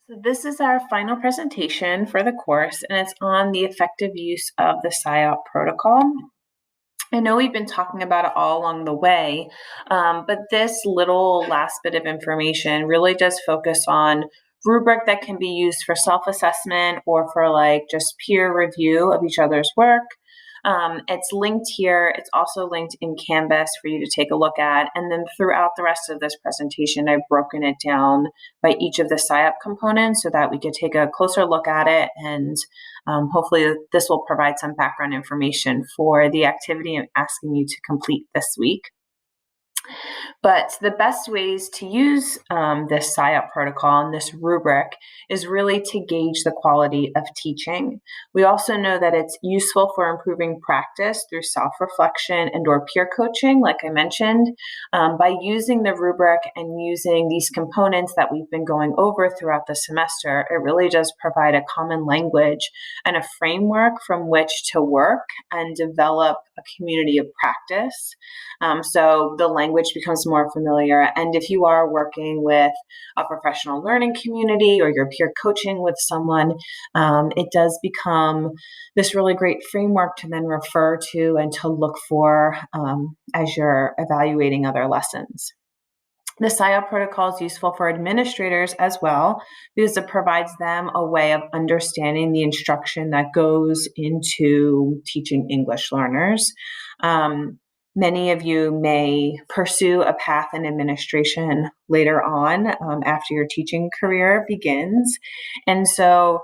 So this is our final presentation for the course, and it's on the effective use of the SIOP protocol. I know we've been talking about it all along the way, but this little last bit of information really does focus on rubric that can be used for self-assessment or for like just peer review of each other's work. It's linked here. It's also linked in Canvas for you to take a look at. And then throughout the rest of this presentation, I've broken it down by each of the SIOP components so that we could take a closer look at it. And hopefully this will provide some background information for the activity I'm asking you to complete this week. But the best ways to use this SIOP protocol and this rubric is really to gauge the quality of teaching. We also know that it's useful for improving practice through self-reflection and or peer coaching, like I mentioned. By using the rubric and using these components that we've been going over throughout the semester, it really does provide a common language and a framework from which to work and develop a community of practice. So the language becomes more familiar. And if you are working with a professional learning community or you're peer coaching with someone, it does become this really great framework to then refer to and to look for as you're evaluating other lessons. The SIOP protocol is useful for administrators as well because it provides them a way of understanding the instruction that goes into teaching English learners. Many of you may pursue a path in administration later on after your teaching career begins. And so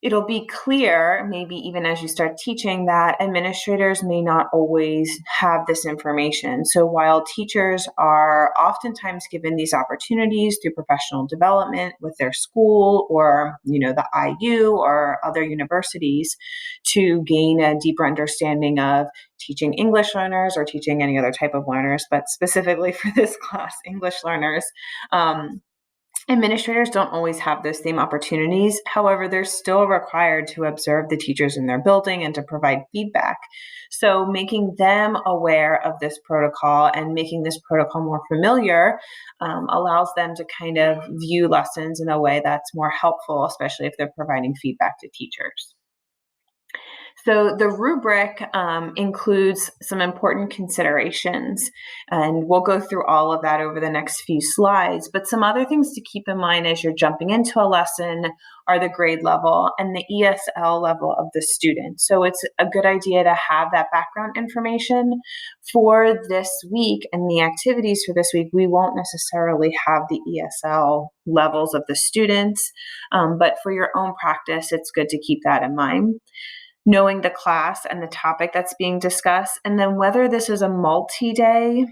it'll be clear, maybe even as you start teaching, that administrators may not always have this information. So while teachers are oftentimes given these opportunities through professional development with their school or, the IU or other universities to gain a deeper understanding of teaching English learners or teaching any other type of learners, but specifically for this class, English learners, administrators don't always have those same opportunities. However, they're still required to observe the teachers in their building and to provide feedback. So making them aware of this protocol and making this protocol more familiar allows them to kind of view lessons in a way that's more helpful, especially if they're providing feedback to teachers. So the rubric includes some important considerations, and we'll go through all of that over the next few slides. But some other things to keep in mind as you're jumping into a lesson are the grade level and the ESL level of the student. So it's a good idea to have that background information for this week, and the activities for this week. We won't necessarily have the ESL levels of the students, but for your own practice, it's good to keep that in mind. Knowing the class and the topic that's being discussed, and then whether this is a multi-day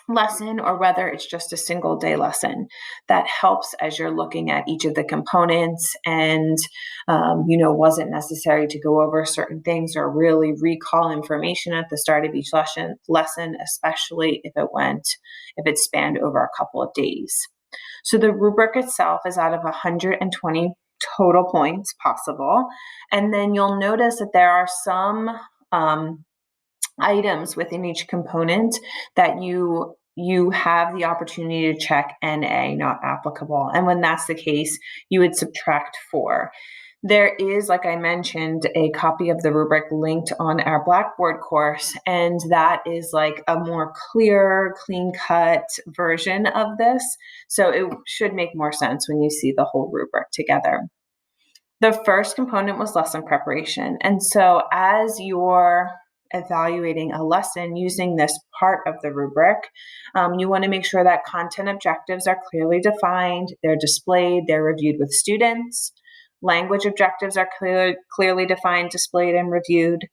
lesson or whether it's just a single day lesson. That helps as you're looking at each of the components and, wasn't necessary to go over certain things or really recall information at the start of each lesson, especially if it spanned over a couple of days. So the rubric itself is out of 120 total points possible. And then you'll notice that there are some items within each component that you have the opportunity to check NA, not applicable. And when that's the case, you would subtract 4. There is, like I mentioned, a copy of the rubric linked on our Blackboard course, and that is like a more clear, clean-cut version of this. So it should make more sense when you see the whole rubric together. The first component was lesson preparation. And so as you're evaluating a lesson using this part of the rubric, you want to make sure that content objectives are clearly defined, they're displayed, they're reviewed with students. Language objectives are clearly defined, displayed, and reviewed.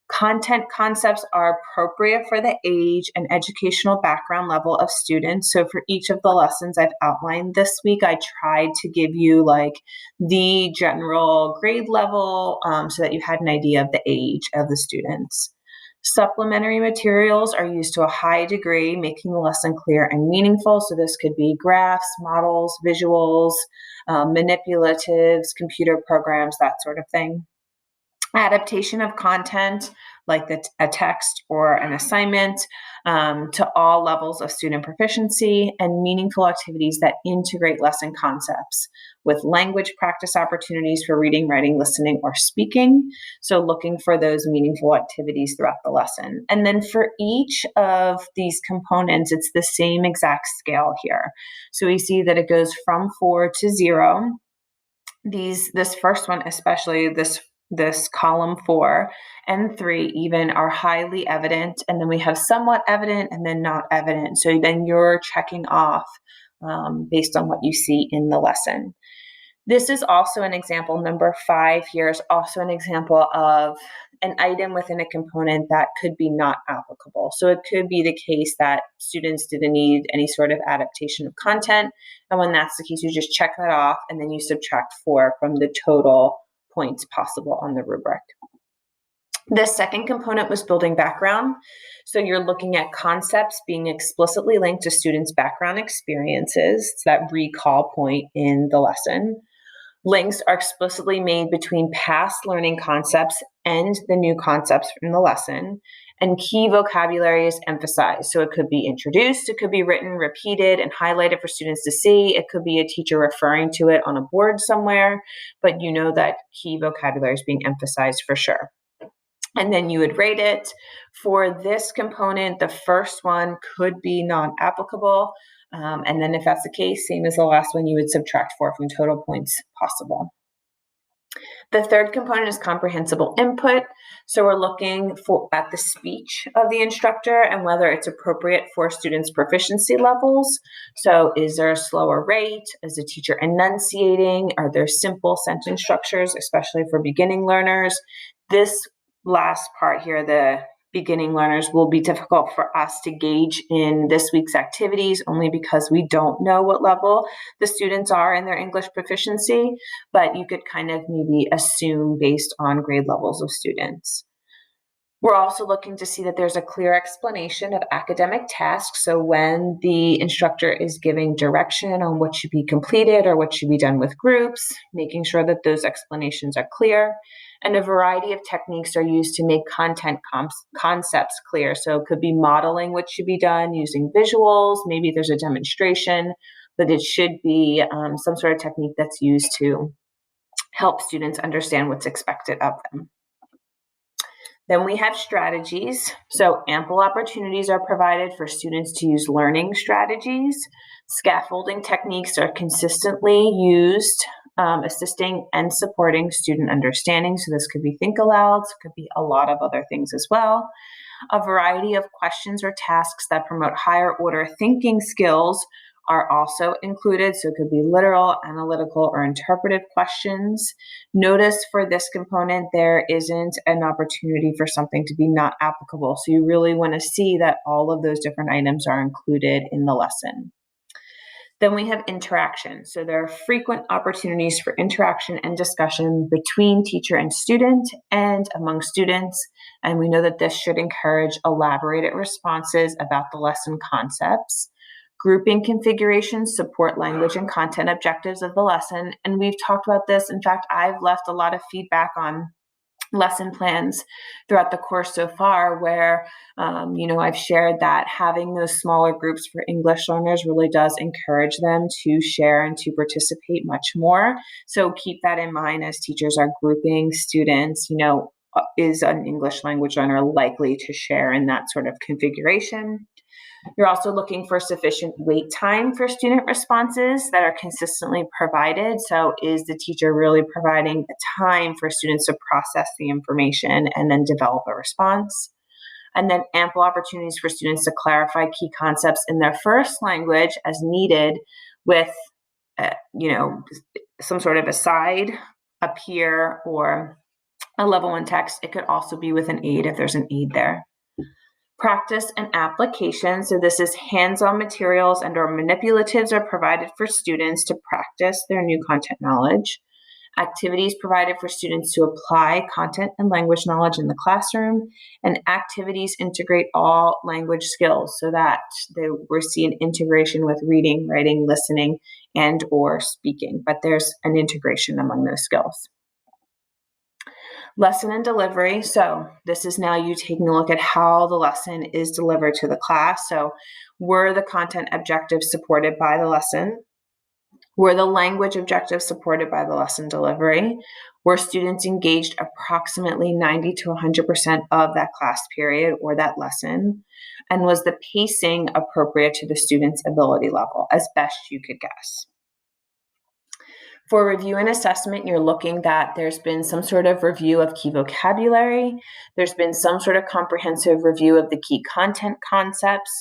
Content concepts are appropriate for the age and educational background level of students. So for each of the lessons I've outlined this week, I tried to give you like the general grade level so that you had an idea of the age of the students. Supplementary materials are used to a high degree, making the lesson clear and meaningful. So this could be graphs, models, visuals, manipulatives, computer programs, that sort of thing. Adaptation of content, like a text or an assignment, to all levels of student proficiency, and meaningful activities that integrate lesson concepts with language practice opportunities for reading, writing, listening, or speaking. So looking for those meaningful activities throughout the lesson. And then for each of these components, it's the same exact scale here. So we see that it goes from 4 to 0. This first one, especially this column 4 and 3 even, are highly evident, and then we have somewhat evident and then not evident. So then you're checking off based on what you see in the lesson. This is also an example. Number 5 here is also an example of an item within a component that could be not applicable. So it could be the case that students didn't need any sort of adaptation of content. And when that's the case, you just check that off and then you subtract 4 from the total points possible on the rubric. The second component was building background. So you're looking at concepts being explicitly linked to students' background experiences. It's that recall point in the lesson. Links are explicitly made between past learning concepts and the new concepts from the lesson, and key vocabulary is emphasized. So it could be introduced, it could be written, repeated, and highlighted for students to see. It could be a teacher referring to it on a board somewhere, but you know that key vocabulary is being emphasized for sure. And then you would rate it. For this component, the first one could be non-applicable. And then if that's the case, same as the last one, you would subtract 4 from total points possible. The third component is comprehensible input. So we're looking at the speech of the instructor and whether it's appropriate for students' proficiency levels. So is there a slower rate? Is the teacher enunciating? Are there simple sentence structures, especially for beginning learners? This last part here, the beginning learners, will be difficult for us to gauge in this week's activities only because we don't know what level the students are in their English proficiency, but you could kind of maybe assume based on grade levels of students. We're also looking to see that there's a clear explanation of academic tasks. So when the instructor is giving direction on what should be completed or what should be done with groups, making sure that those explanations are clear. And a variety of techniques are used to make content concepts clear. So it could be modeling what should be done using visuals. Maybe there's a demonstration, but it should be some sort of technique that's used to help students understand what's expected of them. Then we have strategies. So ample opportunities are provided for students to use learning strategies. Scaffolding techniques are consistently used, assisting and supporting student understanding. So this could be think alouds, could be a lot of other things as well. A variety of questions or tasks that promote higher order thinking skills are also included. So it could be literal, analytical, or interpretive questions. Notice for this component, there isn't an opportunity for something to be not applicable. So you really want to see that all of those different items are included in the lesson. Then we have interaction. So there are frequent opportunities for interaction and discussion between teacher and student and among students. And we know that this should encourage elaborated responses about the lesson concepts. Grouping configurations support language and content objectives of the lesson. And we've talked about this. In fact, I've left a lot of feedback on lesson plans throughout the course so far where, I've shared that having those smaller groups for English learners really does encourage them to share and to participate much more. So keep that in mind as teachers are grouping students. Is an English language learner likely to share in that sort of configuration? You're also looking for sufficient wait time for student responses that are consistently provided. So is the teacher really providing the time for students to process the information and then develop a response? And then ample opportunities for students to clarify key concepts in their first language as needed with, some sort of aside up here or a level 1 text. It could also be with an aid if there's an aid there. Practice and application. So this is hands-on materials and or manipulatives are provided for students to practice their new content knowledge. Activities provided for students to apply content and language knowledge in the classroom. And activities integrate all language skills so that we see an integration with reading, writing, listening, and or speaking. But there's an integration among those skills. Lesson and delivery. So this is now you taking a look at how the lesson is delivered to the class. So were the content objectives supported by the lesson? Were the language objectives supported by the lesson delivery? Were students engaged approximately 90 to 100% of that class period or that lesson? And was the pacing appropriate to the student's ability level, as best you could guess? For review and assessment, you're looking that there's been some sort of review of key vocabulary, there's been some sort of comprehensive review of the key content concepts,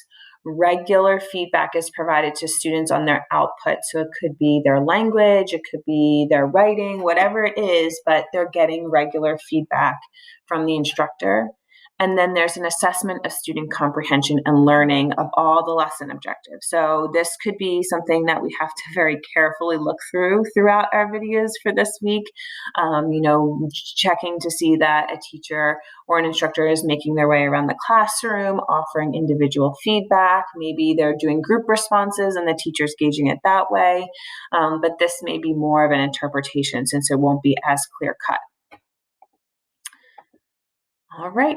regular feedback is provided to students on their output. So it could be their language, it could be their writing, whatever it is, but they're getting regular feedback from the instructor. And then there's an assessment of student comprehension and learning of all the lesson objectives. So this could be something that we have to very carefully look throughout our videos for this week. Checking to see that a teacher or an instructor is making their way around the classroom, offering individual feedback. Maybe they're doing group responses and the teacher's gauging it that way. But this may be more of an interpretation since it won't be as clear cut. All right,